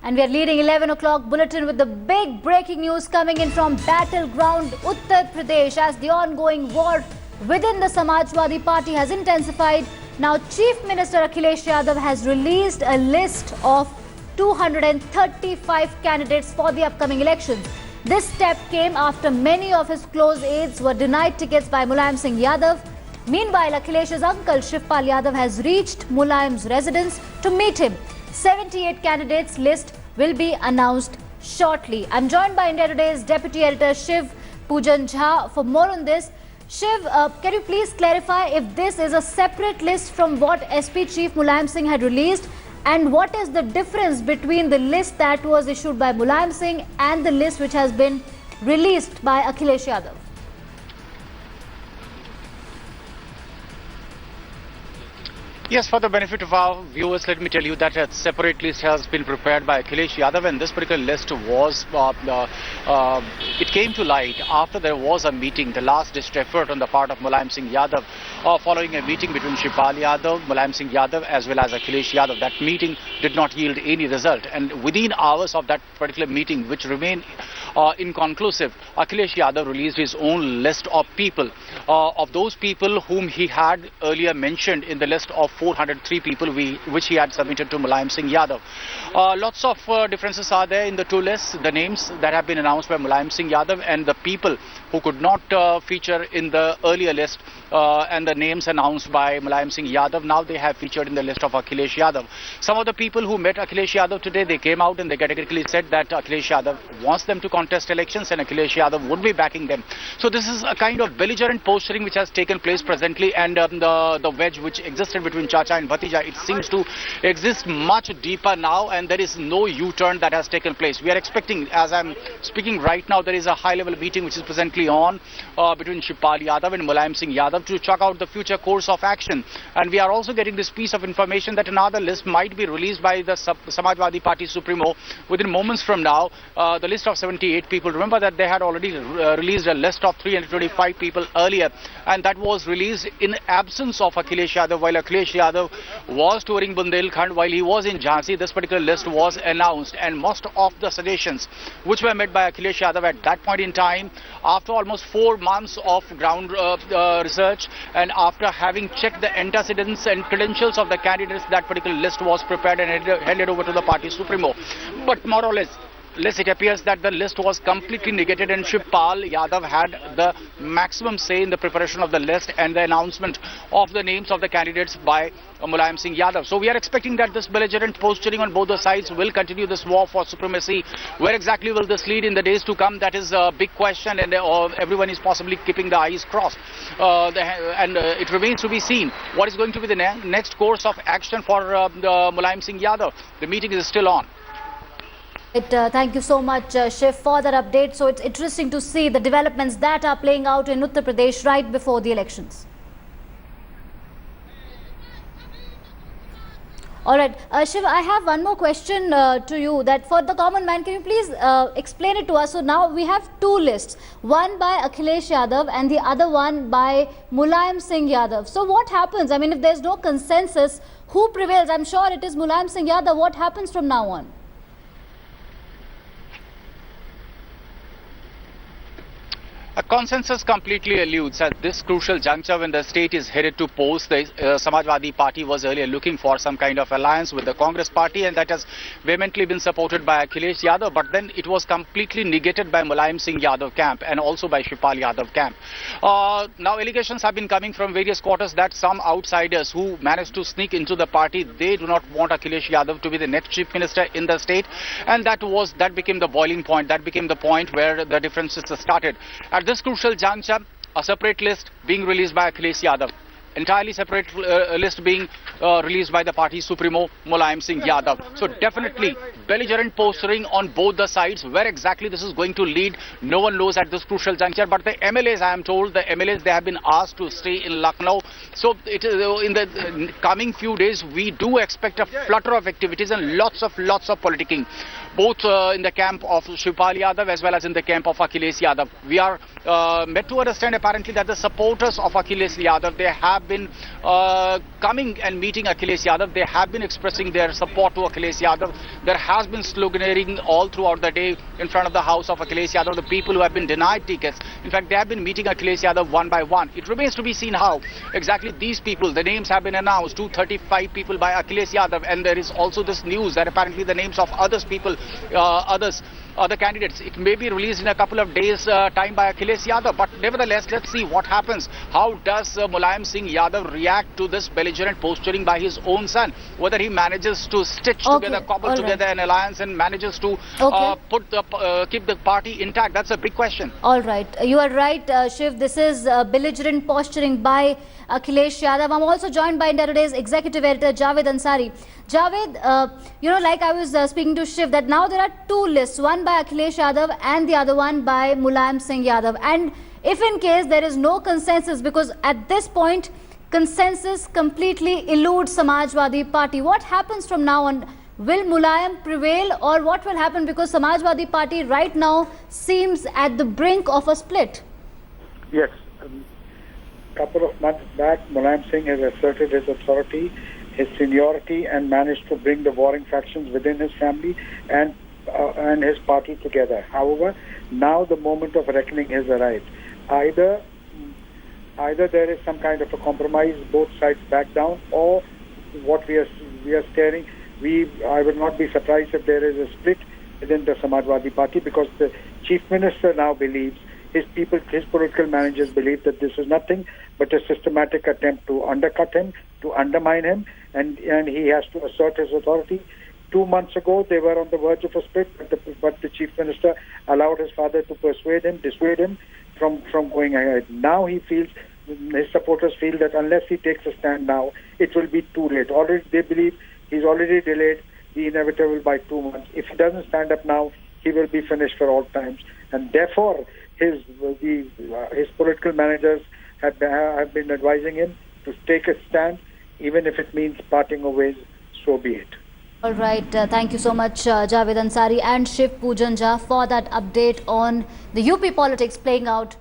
And we are leading 11 o'clock bulletin with the big breaking news coming in from battleground Uttar Pradesh as the ongoing war within the Samajwadi Party has intensified. Now Chief Minister Akhilesh Yadav has released a list of 235 candidates for the upcoming elections. This step came after many of his close aides were denied tickets by Mulayam Singh Yadav. Meanwhile, Akhilesh's uncle Shivpal Yadav has reached Mulayam's residence to meet him. 78 candidates list will be announced shortly. I'm joined by India Today's Deputy Editor Shiv Pujan Jha for more on this. Shiv, can you please clarify if this is a separate list from what SP Chief Mulayam Singh had released, and what is the difference between the list that was issued by Mulayam Singh and the list which has been released by Akhilesh Yadav? Yes, for the benefit of our viewers, let me tell you that a separate list has been prepared by Akhilesh Yadav, and this particular list was, it came to light after there was a meeting, the last-ditch effort on the part of Mulayam Singh Yadav, following a meeting between Shivpal Yadav, Mulayam Singh Yadav as well as Akhilesh Yadav. That meeting did not yield any result, and within hours of that particular meeting, which remained inconclusive, Akhilesh Yadav released his own list of people, of those people whom he had earlier mentioned in the list of 403 people which he had submitted to Mulayam Singh Yadav. Lots of differences are there in the two lists, the names that have been announced by Mulayam Singh Yadav and the people who could not feature in the earlier list, and the names announced by Mulayam Singh Yadav, now they have featured in the list of Akhilesh Yadav. Some of the people who met Akhilesh Yadav today, they came out and they categorically said that Akhilesh Yadav wants them to contest elections and Akhilesh Yadav would be backing them. So this is a kind of belligerent posturing which has taken place presently, and the wedge which existed between Chacha and Bhatija, it seems to exist much deeper now, and there is no U-turn that has taken place. We are expecting, as I'm speaking right now, there is a high-level meeting which is presently on between Shivpal Yadav and Mulayam Singh Yadav to chalk out the future course of action. And we are also getting this piece of information that another list might be released by the Samajwadi Party Supremo within moments from now. The list of 78 people, remember that they had already released a list of 325 people earlier, and that was released in absence of Akhilesh Yadav. While Akhilesh Yadav was touring Bundelkhand, while he was in Jhansi, this particular list was announced, and most of the suggestions which were made by Akhilesh Yadav at that point in time, after almost 4 months of ground research and after having checked the antecedents and credentials of the candidates, that particular list was prepared and handed over to the party Supremo. But more or less, it appears that the list was completely negated, and Shivpal Yadav had the maximum say in the preparation of the list and the announcement of the names of the candidates by Mulayam Singh Yadav. So we are expecting that this belligerent posturing on both the sides will continue, this war for supremacy. Where exactly will this lead in the days to come? That is a big question, and everyone is possibly keeping the eyes crossed. It remains to be seen what is going to be the next course of action for Mulayam Singh Yadav. The meeting is still on. Thank you so much, Shiv, for that update. So it's interesting to see the developments that are playing out in Uttar Pradesh right before the elections. All right, Shiv, I have one more question to you, that for the common man, can you please explain it to us? So now we have two lists, one by Akhilesh Yadav and the other one by Mulayam Singh Yadav. So what happens? I mean, if there's no consensus, who prevails? I'm sure it is Mulayam Singh Yadav. What happens from now on? A consensus completely eludes at this crucial juncture when the state is headed to polls. The Samajwadi Party was earlier looking for some kind of alliance with the Congress Party, and that has vehemently been supported by Akhilesh Yadav, but then it was completely negated by Mulayam Singh Yadav camp and also by Shivpal Yadav camp. Now allegations have been coming from various quarters that some outsiders who managed to sneak into the party, they do not want Akhilesh Yadav to be the next chief minister in the state, and that became the boiling point. That became the point where the differences started. At this crucial juncture, a separate list being released by Akhilesh Yadav, entirely separate list being released by the party Supremo Mulayam Singh Yadav. So definitely belligerent posturing on both the sides. Where exactly this is going to lead, no one knows at this crucial juncture. But the MLAs, I am told, the MLAs, they have been asked to stay in Lucknow. So it is in the coming few days, we do expect a flutter of activities and lots of politicking, both in the camp of Shivpal Yadav as well as in the camp of Akhilesh Yadav. We are made to understand apparently that the supporters of Akhilesh Yadav, they have been coming and meeting Akhilesh Yadav. They have been expressing their support to Akhilesh Yadav. There has been sloganeering all throughout the day in front of the house of Akhilesh Yadav. The people who have been denied tickets, in fact, they have been meeting Akhilesh Yadav one by one. It remains to be seen how exactly these people, the names have been announced, 235 people by Akhilesh Yadav, and there is also this news that apparently the names of other candidates, it may be released in a couple of days time by Akhilesh Yadav. But nevertheless, let's see what happens. How does Mulayam Singh Yadav react to this belligerent posturing by his own son? Whether he manages to stitch together, cobble together an alliance and manages to keep the party intact. That's a big question. All right. You are right, Shiv. This is belligerent posturing by Akhilesh Yadav. I'm also joined by India Today's executive editor, Javed Ansari. Javed, like I was speaking to Shiv, that now there are two lists, one by Akhilesh Yadav and the other one by Mulayam Singh Yadav. And if in case there is no consensus, because at this point, consensus completely eludes Samajwadi Party, what happens from now on? Will Mulayam prevail, or what will happen, because Samajwadi Party right now seems at the brink of a split? Yes. A couple of months back, Mulayam Singh has asserted his authority, his seniority, and managed to bring the warring factions within his family and his party together. However, now the moment of reckoning has arrived. Either there is some kind of a compromise, both sides back down, or what we are staring. I would not be surprised if there is a split within the Samajwadi Party, because the chief minister now believes, his political managers believe, that this is nothing but a systematic attempt to undercut him, to undermine him, and he has to assert his authority. 2 months ago, they were on the verge of a split, but the chief minister allowed his father to dissuade him from going ahead. Now he feels, his supporters feel, that unless he takes a stand now, it will be too late. Already they believe he's already delayed the inevitable by 2 months. If he doesn't stand up now, he will be finished for all times. And therefore, his political managers have been advising him to take a stand, even if it means parting ways, so be it. All right. Thank you so much, Javed Ansari and Shiv Pujanjha, for that update on the UP politics playing out